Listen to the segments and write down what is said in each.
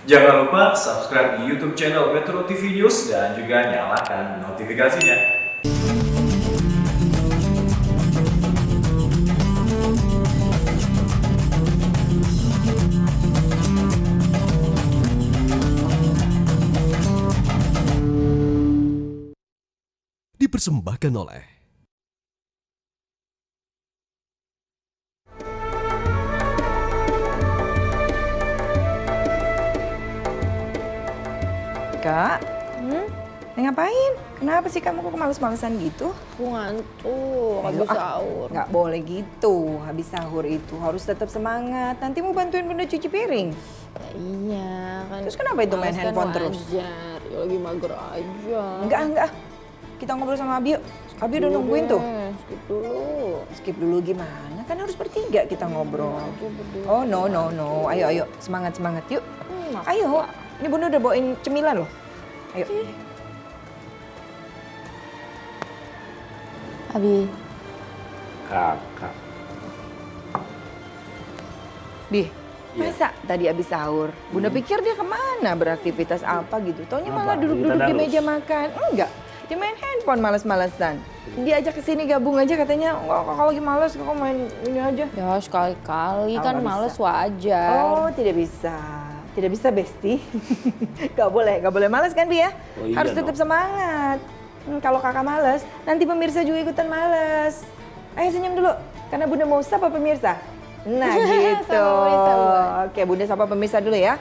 Jangan lupa subscribe di YouTube channel Metro TV News dan juga nyalakan notifikasinya. Dipersembahkan oleh Kak, ngapain? Kenapa sih kamu kok males-malesan gitu? Aku ngantuk, habis sahur. Nggak boleh gitu, habis sahur itu harus tetap semangat. Nanti mau bantuin bunda cuci piring. Ya, iya kan. Terus kenapa itu main males kan handphone terus? wajar. Ya lagi mager aja. Enggak. Kita ngobrol sama Abi yuk. Abi udah nungguin tuh. Skip dulu. Skip dulu gimana? Kan harus bertiga kita ngobrol. Aja berdua. Oh no. Ayo. Semangat yuk. Maksa. Ayo. Ini bunda udah bawain cemilan loh. Ayo. Abi, Kakak. Bi, masa tadi abis sahur? Bunda pikir dia kemana beraktivitas apa gitu. Taunya malah Apa? duduk-duduk di Kita meja makan. Enggak, dia main handphone males-malesan. Diajak ke sini gabung aja katanya, kalau lagi males kok main ini aja. ya sekali-kali Oh, kan nggak males bisa. wajar. Oh, tidak bisa. Tidak bisa, Besti. Gak boleh males kan, Bi ya? Oh, iya Harus tetap dong. semangat. Kalau kakak males, nanti pemirsa juga ikutan males. Ayo senyum dulu, karena bunda mau sapa pemirsa. Nah gitu. Sama pemirsa, Bu. Oke, bunda sapa pemirsa dulu ya.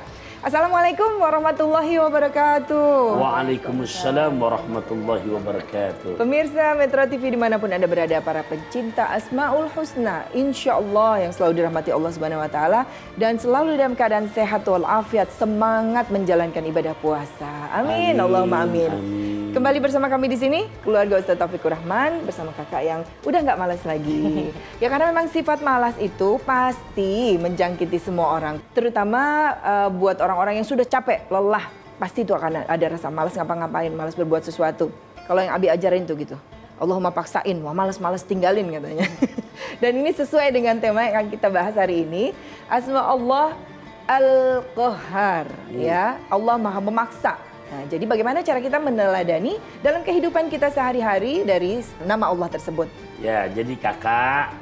Assalamualaikum warahmatullahi wabarakatuh. Waalaikumsalam warahmatullahi wabarakatuh. Pemirsa Metro TV dimanapun Anda berada, para pencinta Asmaul Husna, insya Allah yang selalu dirahmati Allah Subhanahu Wa Taala dan selalu dalam keadaan sehat walafiat, semangat menjalankan ibadah puasa. Amin, Allahumma amin. Kembali bersama kami di sini, keluarga Ustaz Taufikur Rahman bersama kakak yang udah nggak malas lagi. Ya karena memang sifat malas itu pasti menjangkiti semua orang, terutama buat orang-orang yang sudah capek, lelah, pasti itu akan ada rasa malas ngapa-ngapain, malas berbuat sesuatu. Kalau yang Abi ajarin tuh gitu, Allahumma paksain, wah males-males tinggalin katanya. Dan ini sesuai dengan tema yang akan kita bahas hari ini, Asma Allah Al-Qahhar, ya, Allah Maha Memaksa. Nah, jadi bagaimana cara kita meneladani dalam kehidupan kita sehari-hari dari nama Allah tersebut? Ya, jadi kakak,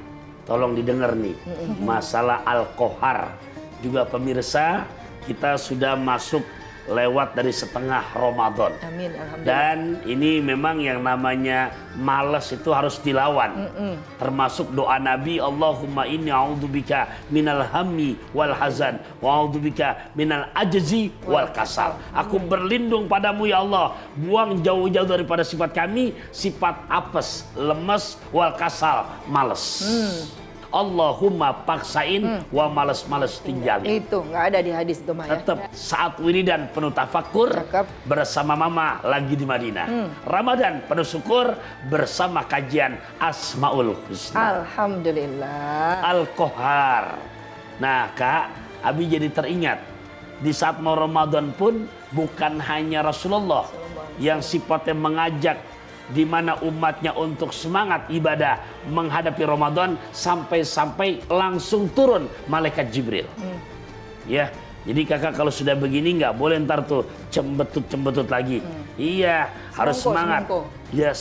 tolong didengar nih. Masalah Al-Qahhar. Juga pemirsa, kita sudah masuk lewat dari setengah Ramadan. Amin, alhamdulillah. Dan ini memang yang namanya malas itu harus dilawan. Termasuk doa Nabi, Allahumma inni a'udzubika minal hammi wal hazan wa a'udzubika minal ajzi wal kasal. Aku berlindung padamu ya Allah, buang jauh-jauh daripada sifat kami, sifat apes, lemes, wal kasal, males. Allahumma paksain wa males-males tinggalin. Itu nggak ada di hadis itu Maya. Tetap saat wiridan penuh tafakur Cakep. bersama mama lagi di Madinah. Ramadan penuh syukur bersama kajian Asmaul Husna. Alhamdulillah. Al-Qahhar. Nah kak, Abi jadi teringat. Di saat mau Ramadan pun bukan hanya Rasulullah yang sifatnya mengajak di mana umatnya untuk semangat ibadah menghadapi Ramadan sampai-sampai langsung turun malaikat Jibril. Ya, jadi kakak kalau sudah begini nggak boleh ntar tuh cembetut lagi. Iya, harus semangat. semangko. Ya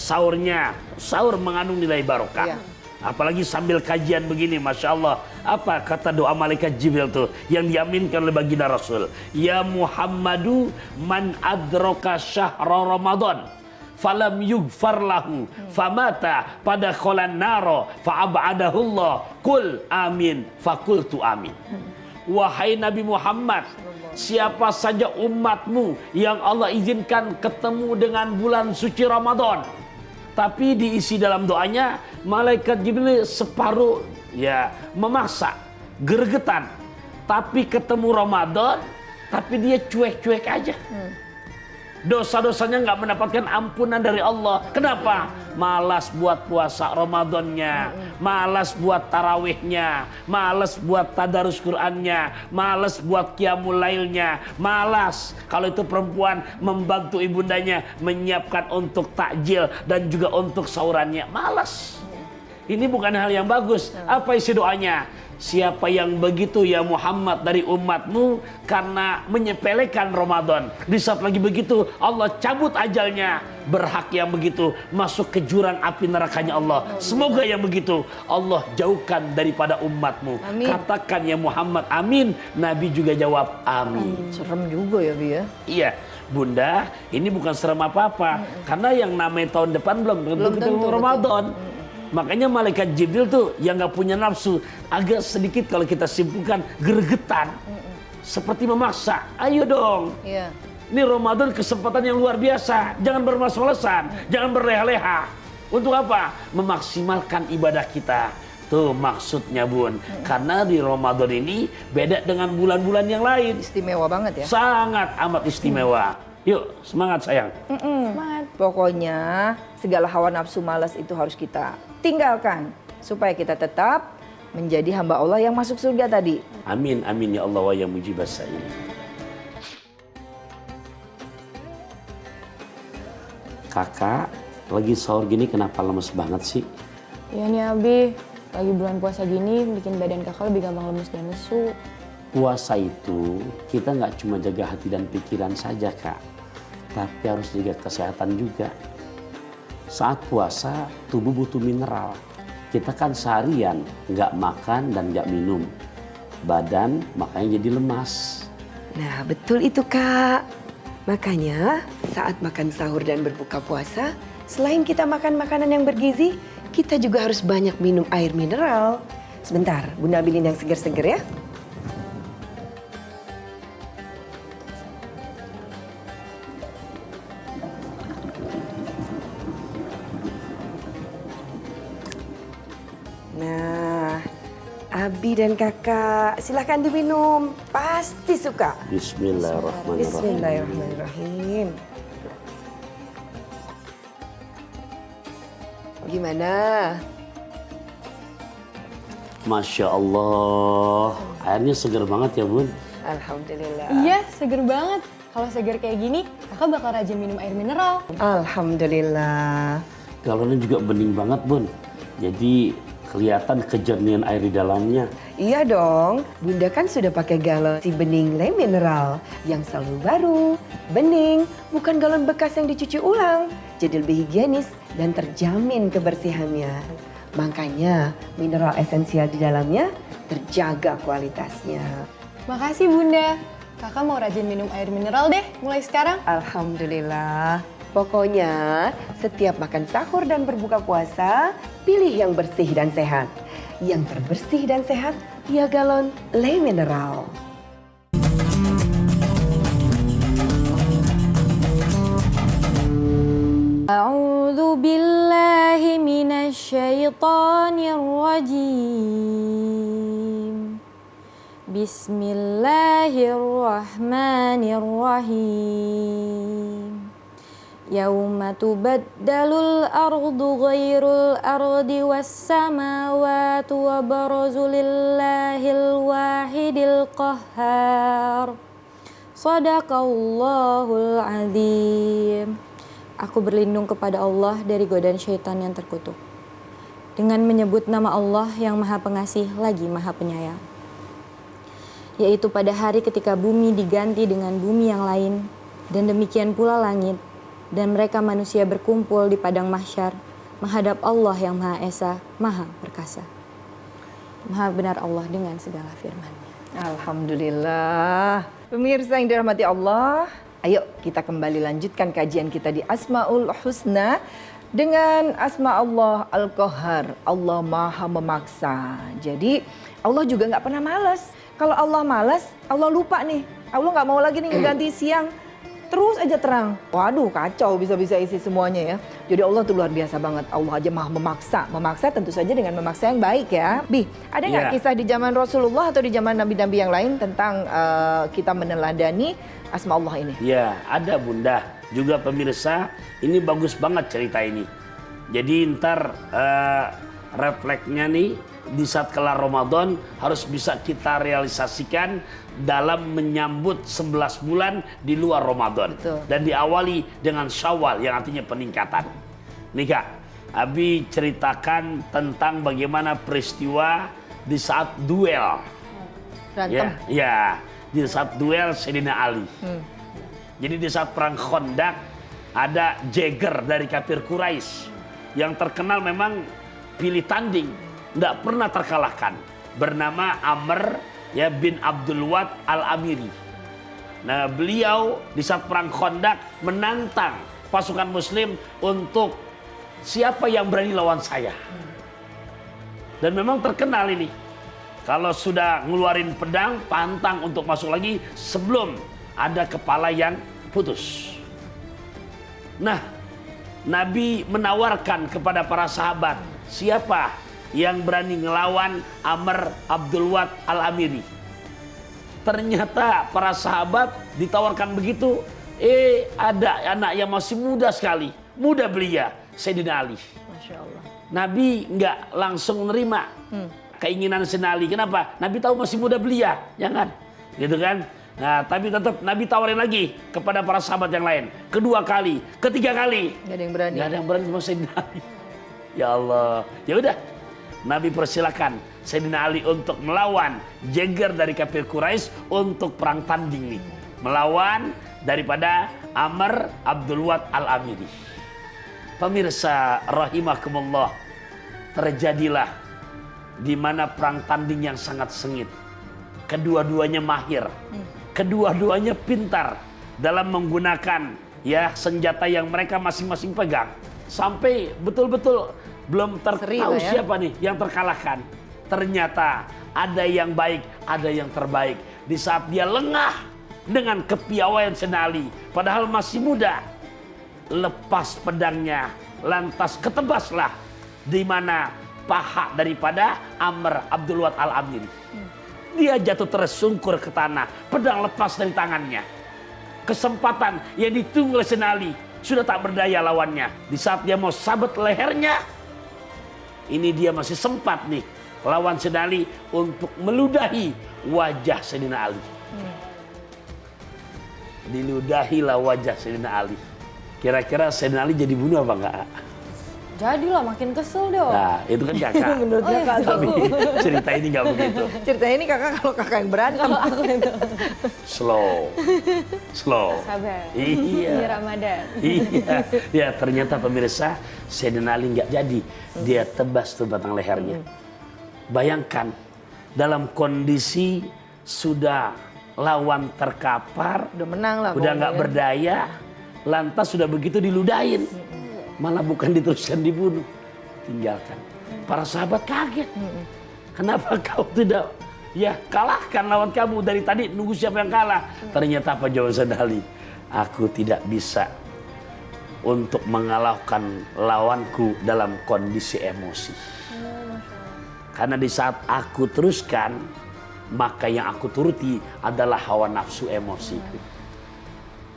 sahur mengandung nilai barokah. Iya. Apalagi sambil kajian begini, Masya Allah. Apa kata doa malaikat Jibril tuh yang diaminkan oleh baginda Rasul? Ya Muhammadu man adroka syahra Ramadan falam yughfar lahu famata pada kholan naro fa'abadahullah kul amin fakultu amin. Wahai Nabi Muhammad, siapa saja umatmu yang Allah izinkan ketemu dengan bulan suci Ramadan, tapi diisi dalam doanya malaikat Jibril separuh ya memaksa, gergetan, tapi ketemu Ramadan tapi dia cuek-cuek aja. Dosa-dosanya nggak mendapatkan ampunan dari Allah. Kenapa? Malas buat puasa Ramadannya, malas buat tarawihnya, malas buat tadarus Qur'annya, malas buat qiyamul lailnya, malas kalau itu perempuan membantu ibundanya menyiapkan untuk takjil dan juga untuk sahurannya, malas. Ini bukan hal yang bagus. Apa isi doanya? Siapa yang begitu ya Muhammad dari umatmu karena menyepelekan Ramadan. Di saat lagi begitu Allah cabut ajalnya. Berhak yang begitu masuk ke jurang api nerakanya Allah. Semoga yang begitu Allah jauhkan daripada umatmu. Amin. Katakan ya Muhammad amin. Nabi juga jawab amin. Serem juga ya Bi ya. Iya Bunda, ini bukan serem apa-apa. Karena yang namanya tahun depan belum begitu tentu, Ramadan. Makanya malaikat Jibril tuh yang gak punya nafsu agak sedikit kalau kita simpulkan gregetan, seperti memaksa. Ayo dong, Iya. ini Ramadan kesempatan yang luar biasa. Jangan bermalas-malasan, jangan berleha-leha. Untuk apa? Memaksimalkan ibadah kita. Tuh maksudnya Bun. Karena di Ramadan ini beda dengan bulan-bulan yang lain. Istimewa banget ya. Sangat amat istimewa. Yuk semangat sayang. Semangat. Pokoknya segala hawa nafsu malas itu harus kita tinggalkan supaya kita tetap menjadi hamba Allah yang masuk surga tadi. Amin amin ya Allah wa ya mujibas sa'il. Kakak lagi sahur gini kenapa lemes banget sih? Iya nih Abi, lagi bulan puasa gini bikin badan kakak lebih gampang lemes dan lesu. Puasa itu kita nggak cuma jaga hati dan pikiran saja kak, tapi harus jaga kesehatan juga. Saat puasa tubuh butuh mineral. Kita kan seharian nggak makan dan nggak minum, badan makanya jadi lemas. Nah, betul itu, Kak. Makanya, saat makan sahur dan berbuka puasa, selain kita makan makanan yang bergizi, kita juga harus banyak minum air mineral. Sebentar, Bunda ambilin yang seger-seger ya. Nah, Abi dan Kakak, silahkan diminum. Pasti suka. Bismillahirrahmanirrahim. Bismillahirrahmanirrahim. Gimana? Masya Allah, airnya segar banget ya Bun. Alhamdulillah. Iya, seger banget. Kalau seger kayak gini, kakak bakal rajin minum air mineral. Alhamdulillah. Galonnya juga bening banget Bun. Jadi kelihatan kejernihan air di dalamnya. Iya dong, Bunda kan sudah pakai galon si bening le mineral yang selalu baru, bening, bukan galon bekas yang dicuci ulang. Jadi lebih higienis dan terjamin kebersihannya. Makanya mineral esensial di dalamnya terjaga kualitasnya. Makasih Bunda. Kakak mau rajin minum air mineral deh mulai sekarang. Alhamdulillah. Pokoknya setiap makan sahur dan berbuka puasa, pilih yang bersih dan sehat. Yang terbersih dan sehat, ya galon le mineral. A'udzu billahi minasyaitonir rajim. Bismillahirrahmanirrahim. Yauma tubaddalul ardu ghairul ardi was samawati wa barazu lillahil wahidil qahhar. Shadaqallahul azim. Aku berlindung kepada Allah dari godaan syaitan yang terkutuk. Dengan menyebut nama Allah yang Maha Pengasih lagi Maha Penyayang. Yaitu pada hari ketika bumi diganti dengan bumi yang lain, dan demikian pula langit, dan mereka manusia berkumpul di padang mahsyar menghadap Allah yang Maha Esa, Maha Perkasa. Maha benar Allah dengan segala firman-Nya. Alhamdulillah. Pemirsa yang dirahmati Allah, ayo kita kembali lanjutkan kajian kita di Asmaul Husna dengan asma Allah Al-Qahhar, Allah Maha Memaksa. Jadi Allah juga nggak pernah malas. Kalau Allah malas, Allah lupa nih. Allah nggak mau lagi nih ganti siang. Terus aja terang. Waduh kacau bisa-bisa isi semuanya ya. Jadi Allah tuh luar biasa banget. Allah aja Maha Memaksa. Memaksa tentu saja dengan memaksa yang baik ya. Bi, ada nggak kisah di zaman Rasulullah atau di zaman nabi-nabi yang lain tentang kita meneladani asma Allah ini? Ya, ada Bunda. Juga pemirsa, ini bagus banget cerita ini. Jadi ntar refleksnya nih di saat kelar Ramadan harus bisa kita realisasikan dalam menyambut 11 bulan di luar Ramadan. Betul. Dan diawali dengan Syawal yang artinya peningkatan. Nih Kak, Abi ceritakan tentang bagaimana peristiwa di saat duel. Berantem. Ya, di saat duel Sayyidina Ali. Jadi di saat perang Khandaq ada jeger dari kafir Quraisy yang terkenal memang pilih tanding, tidak pernah terkalahkan, bernama Amr ya bin Abdul Wad al-Amiri. Nah, beliau di saat perang Khandaq menantang pasukan Muslim untuk siapa yang berani lawan saya. Dan memang terkenal ini. Kalau sudah ngeluarin pedang, pantang untuk masuk lagi sebelum ada kepala yang putus. Nah, Nabi menawarkan kepada para sahabat, siapa yang berani ngelawan Amr Abdul Wad al-Amiri. Ternyata para sahabat ditawarkan begitu, ada anak yang masih muda sekali, muda belia, Sayyidina Ali. Masya Allah. Nabi nggak langsung menerima keinginan Sayyidina Ali. Kenapa? Nabi tahu masih muda belia, jangan, gitu kan? Nah, tapi tetap Nabi tawarin lagi kepada para sahabat yang lain. Kedua kali, ketiga kali, Gak ada yang berani. nggak ada yang berani sama Sayyidina Ali. Ya Allah, ya udah. Nabi persilakan Sayyidina Ali untuk melawan jeger dari kafir Quraisy untuk perang tanding nih, melawan daripada Amr Abdul Wad al-Amiri. Pemirsa rahimakumullah, terjadilah di mana perang tanding yang sangat sengit. Kedua-duanya mahir, kedua-duanya pintar dalam menggunakan ya senjata yang mereka masing-masing pegang. Sampai betul-betul belum tahu ya? siapa nih yang terkalahkan. Ternyata ada yang baik, ada yang terbaik. Di saat dia lengah dengan kepiawaian Sayyidina Ali, padahal masih muda, lepas pedangnya, lantas ketebaslah di mana paha daripada Amr Abdul Wad al-Amiri. Dia jatuh tersungkur ke tanah, pedang lepas dari tangannya. Kesempatan yang ditunggu oleh Sayyidina Ali, sudah tak berdaya lawannya. Di saat dia mau sabet lehernya, ini dia masih sempat nih lawan Sayyidina Ali untuk meludahi wajah Sayyidina Ali. Diludahilah wajah Sayyidina Ali. Kira-kira Sayyidina Ali jadi bunuh apa enggak? Jadilah makin kesel dong. Nah, itu kan kakak. Menurut kakak tuh. Tapi cerita ini nggak begitu. Ceritanya ini kakak kalau kakak yang berantem. Slow. Sabar. Iya. Ini Ramadan. Iya. Ya, ternyata pemirsa Sayyidina Ali nggak jadi. Dia tebas tuh batang lehernya. Bayangkan dalam kondisi sudah lawan terkapar, Udah menang lah. udah nggak pokoknya. berdaya, lantas sudah begitu diludahin, malah bukan diteruskan dibunuh, tinggalkan. Para sahabat kaget. Kenapa kau tidak ya kalahkan lawan kamu, dari tadi nunggu siapa yang kalah? Ternyata apa jawaban Sayyidina Ali? Aku tidak bisa untuk mengalahkan lawanku dalam kondisi emosi. Karena di saat aku teruskan, maka yang aku turuti adalah hawa nafsu emosiku.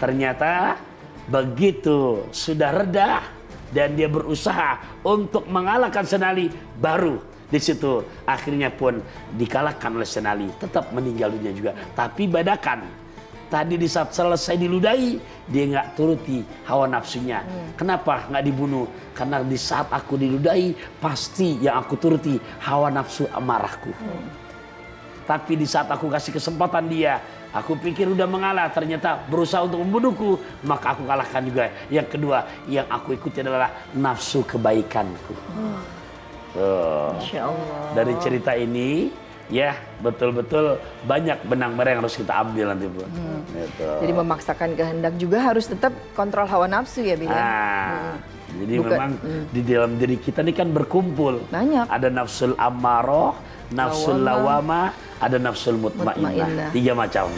Ternyata begitu sudah reda dan dia berusaha untuk mengalahkan Sayyidina Ali, baru di situ akhirnya pun dikalahkan oleh Sayyidina Ali, tetap meninggal dunia juga. Tapi bedakan, tadi di saat selesai diludahi, dia nggak turuti hawa nafsunya. Kenapa nggak dibunuh? Karena di saat aku diludahi, pasti yang aku turuti hawa nafsu amarahku. Tapi di saat aku kasih kesempatan dia, aku pikir udah mengalah, ternyata berusaha untuk membunuhku, maka aku kalahkan juga. Yang kedua, yang aku ikuti adalah nafsu kebaikanku. Masya Allah. Dari cerita ini, ya betul-betul banyak benang merah yang harus kita ambil nanti, Bu. Gitu. Jadi memaksakan kehendak juga harus tetap kontrol hawa nafsu ya, Bi. Jadi Bukan, memang di dalam diri kita ini kan berkumpul. Banyak. Ada nafsul ammaroh, nafsul lawama, ada nafsul mutmainnah. 3 macam.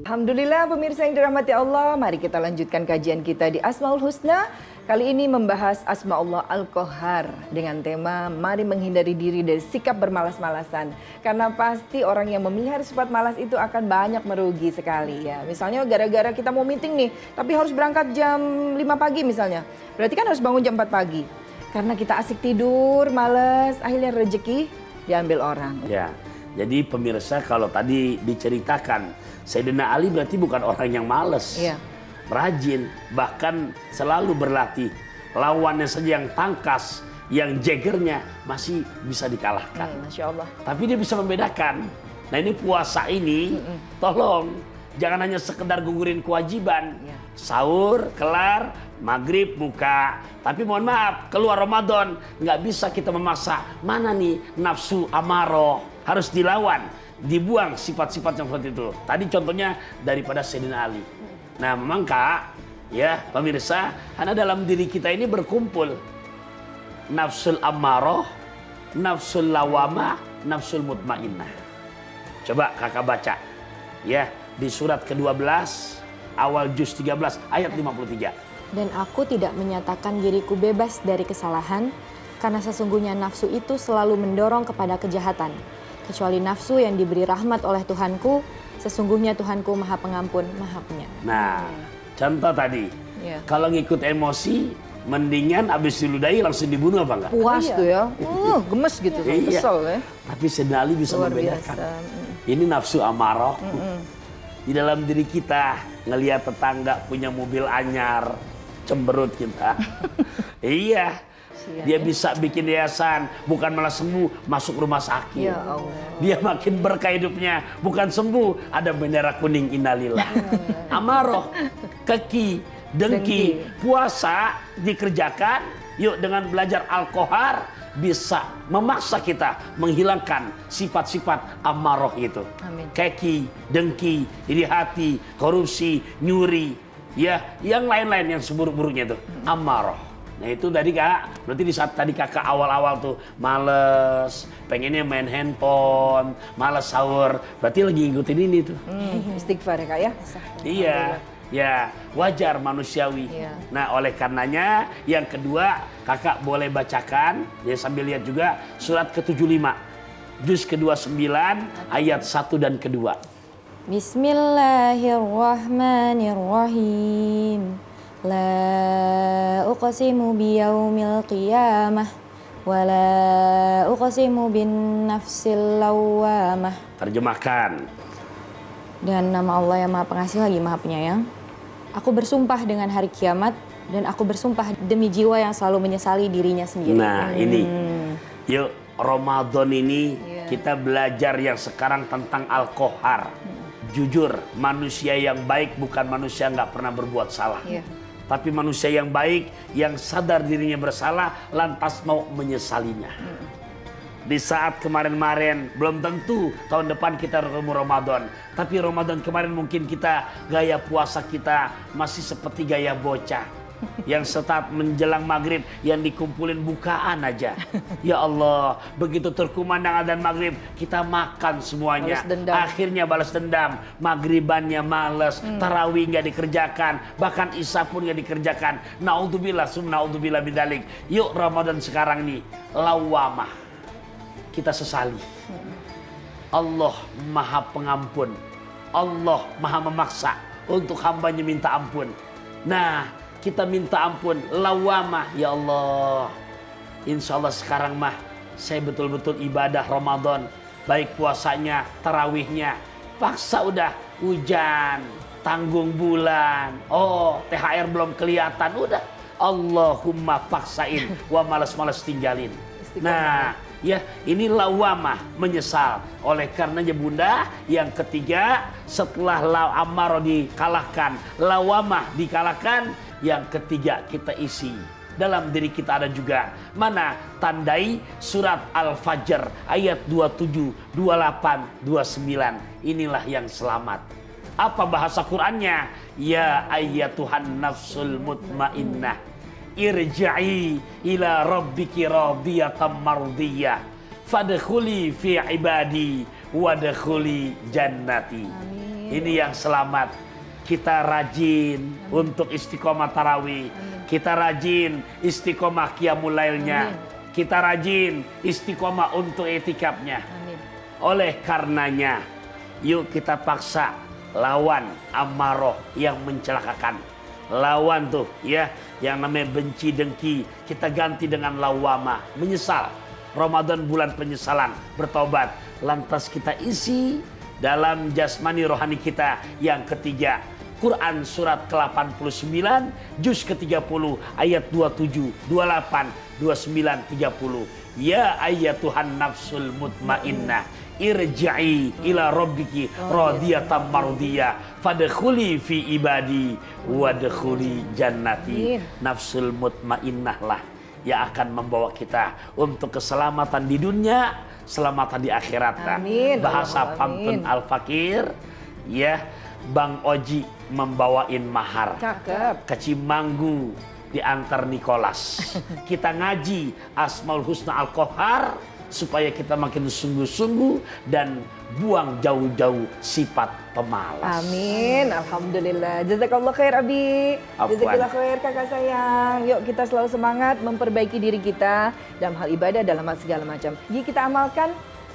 Alhamdulillah pemirsa yang dirahmati Allah, mari kita lanjutkan kajian kita di Asmaul Husna. Kali ini membahas Asma Allah Al-Qahhar dengan tema mari menghindari diri dari sikap bermalas-malasan. Karena pasti orang yang memelihara sifat malas itu akan banyak merugi sekali ya. Misalnya gara-gara kita mau meeting nih, tapi harus berangkat jam 5 pagi misalnya. Berarti kan harus bangun jam 4 pagi. Karena kita asik tidur, males, akhirnya rezeki diambil orang. Ya, jadi pemirsa kalau tadi diceritakan Sayyidina Ali berarti bukan orang yang malas. Iya. Rajin, bahkan selalu berlatih. Lawannya saja yang tangkas, yang jegernya masih bisa dikalahkan. Masya Allah. Tapi dia bisa membedakan. Nah ini puasa ini, tolong jangan hanya sekedar gugurin kewajiban. Ya. Sahur, kelar, maghrib, buka. Tapi mohon maaf, keluar Ramadan nggak bisa kita memaksa. Mana nih nafsu amaroh, harus dilawan, dibuang sifat-sifat yang seperti itu. Tadi contohnya daripada Sayyidina Ali. Nah memang Kak, ya pemirsa, karena dalam diri kita ini berkumpul nafsul amaroh, nafsul lawamah, nafsul mutmainnah. Coba kakak baca ya di surat ke-12 awal juz 13 ayat 53. Dan aku tidak menyatakan diriku bebas dari kesalahan, karena sesungguhnya nafsu itu selalu mendorong kepada kejahatan. Kecuali nafsu yang diberi rahmat oleh Tuhanku, sesungguhnya Tuhanku Maha Pengampun, Maha Penyayang. Nah, contoh tadi, Iya. kalau ngikut emosi, mendingan abis diludahi langsung dibunuh apa enggak? Puas tuh ya. Gemes gitu, Iya. kesel ya. Tapi Sayyidina Ali bisa Luar membedakan. biasa. Ini nafsu amarah. Di dalam diri kita ngelihat tetangga punya mobil anyar, cemberut kita. Iya. Dia bisa bikin yayasan, bukan malah sembuh, masuk rumah sakit. Ya Allah. Dia makin berkah hidupnya, bukan sembuh, ada bendera kuning innalillah. Amarah, keki, dengki, puasa dikerjakan, yuk dengan belajar Al-Qohar bisa memaksa kita menghilangkan sifat-sifat amarah itu. Amin. Keki, dengki, iri hati, korupsi, nyuri, ya, yang lain-lain yang seburuk-buruknya itu amarah. Nah itu tadi Kak, berarti di saat tadi kakak awal-awal tuh males, pengennya main handphone, males sahur, berarti lagi ngikutin ini tuh. Istighfar ya Kak ya. Iya, ya wajar manusiawi. Iya. Nah oleh karenanya yang kedua kakak boleh bacakan, ya sambil lihat juga surat ke-75, juz ke-29 ayat 1 dan kedua. Bismillahirrahmanirrahim. La uqsimu biyaumil qiyamah wa la uqsimu bin nafsil lawwamah. Terjemahkan. Dengan nama Allah yang Maha Pengasih lagi Maha Penyayang. Aku bersumpah dengan hari kiamat dan aku bersumpah demi jiwa yang selalu menyesali dirinya sendiri. Nah ini, yuk Ramadan ini kita belajar yang sekarang tentang Al-Qohar. Jujur, manusia yang baik bukan manusia nggak pernah berbuat salah. Iya. Tapi manusia yang baik, yang sadar dirinya bersalah, lantas mau menyesalinya. Di saat kemarin-kemarin, belum tentu tahun depan kita ketemu Ramadan. Tapi Ramadan kemarin mungkin kita, gaya puasa kita masih seperti gaya bocah. Yang setelah menjelang maghrib, yang dikumpulin bukaan aja. Ya Allah, begitu terkumandang adzan maghrib, kita makan semuanya. Balas dendam. Akhirnya balas dendam, maghribannya males, tarawih nggak dikerjakan, bahkan isya pun nggak dikerjakan. Naudzubillah, naudzubillah bidzalik. Yuk Ramadan sekarang nih, lawamah, kita sesali. Allah Maha Pengampun, Allah Maha Memaksa untuk hambanya minta ampun. Nah, kita minta ampun, lawamah, ya Allah. Insya Allah sekarang mah saya betul-betul ibadah Ramadan, baik puasanya, tarawihnya. Paksa udah hujan, tanggung bulan, oh THR belum kelihatan, udah Allahumma paksain, wa males-males tinggalin. Nah, ya ini lawamah, menyesal. Oleh karenanya Bunda, yang ketiga setelah amarah dikalahkan, lawamah dikalahkan, yang ketiga kita isi dalam diri kita ada juga mana tandai surat Al-Fajr ayat 27, 28, 29. Inilah yang selamat. Apa bahasa Qur'annya? Ya ayyatuhan nafsul mutmainnah, irja'i ila rabbiki radiyatan mardiyah, fadkhuli fi ibadi wadkhuli jannati. Ini yang selamat. Kita rajin untuk istiqomah tarawih. Kita rajin istiqomah qiyamul lailnya. Kita rajin istiqomah untuk etikapnya. Oleh karenanya, yuk kita paksa lawan amarah yang mencelakakan. Lawan tuh ya, yang namanya benci dengki, kita ganti dengan lawamah, menyesal. Ramadan bulan penyesalan, bertobat. Lantas kita isi dalam jasmani rohani kita. Yang ketiga, Quran surat ke-89 juz ke-30 ayat 27, 28, 29, 30. Ya ayyatuhan nafsul mutmainnah irja'i ila rabbiki radiyatan mardiyah fadkhuli fi ibadi wadkhuli jannati. Nafsul mutmainnah lah yang akan membawa kita untuk keselamatan di dunia, keselamatan di akhirat. Amin. Bahasa Allahumma pantun amin. Al-Fakir, ya, Bang Oji membawain mahar Cakep. ke Cimanggu diantar Nicholas. Kita ngaji Asmaul Husna Al-Qahar supaya kita makin sungguh-sungguh dan buang jauh-jauh sifat pemalas. Amin, alhamdulillah. Jazakallah khair Abi. Afwan. Jazakallah khair kakak sayang. Yuk kita selalu semangat memperbaiki diri kita dalam hal ibadah, dalam hal segala macam. Jika kita amalkan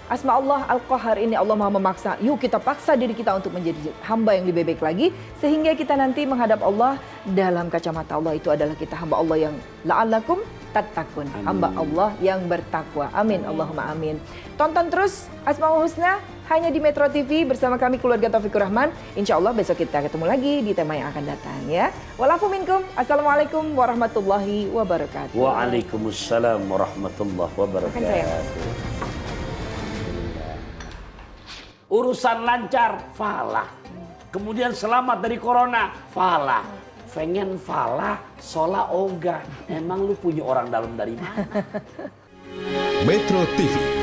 Asma Allah Al-Qahar ini, Allah Maha memaksa. Yuk kita paksa diri kita untuk menjadi hamba yang lebih baik lagi. Sehingga kita nanti menghadap Allah dalam kacamata Allah itu adalah kita hamba Allah yang la'allakum tattaqun. Hamba Allah yang bertakwa. Amin. Allahumma amin. Tonton terus Asmaul Husna hanya di Metro TV bersama kami keluarga Taufikur Rahman. Insya Allah besok kita ketemu lagi di tema yang akan datang ya. Walafu minkum. Assalamualaikum warahmatullahi wabarakatuh. Waalaikumsalam warahmatullahi Makan sayang. wabarakatuh. Urusan lancar, falah. Kemudian selamat dari corona, falah. Pengen falah, sholat ogah. Emang lu punya orang dalam dari mana? Metro TV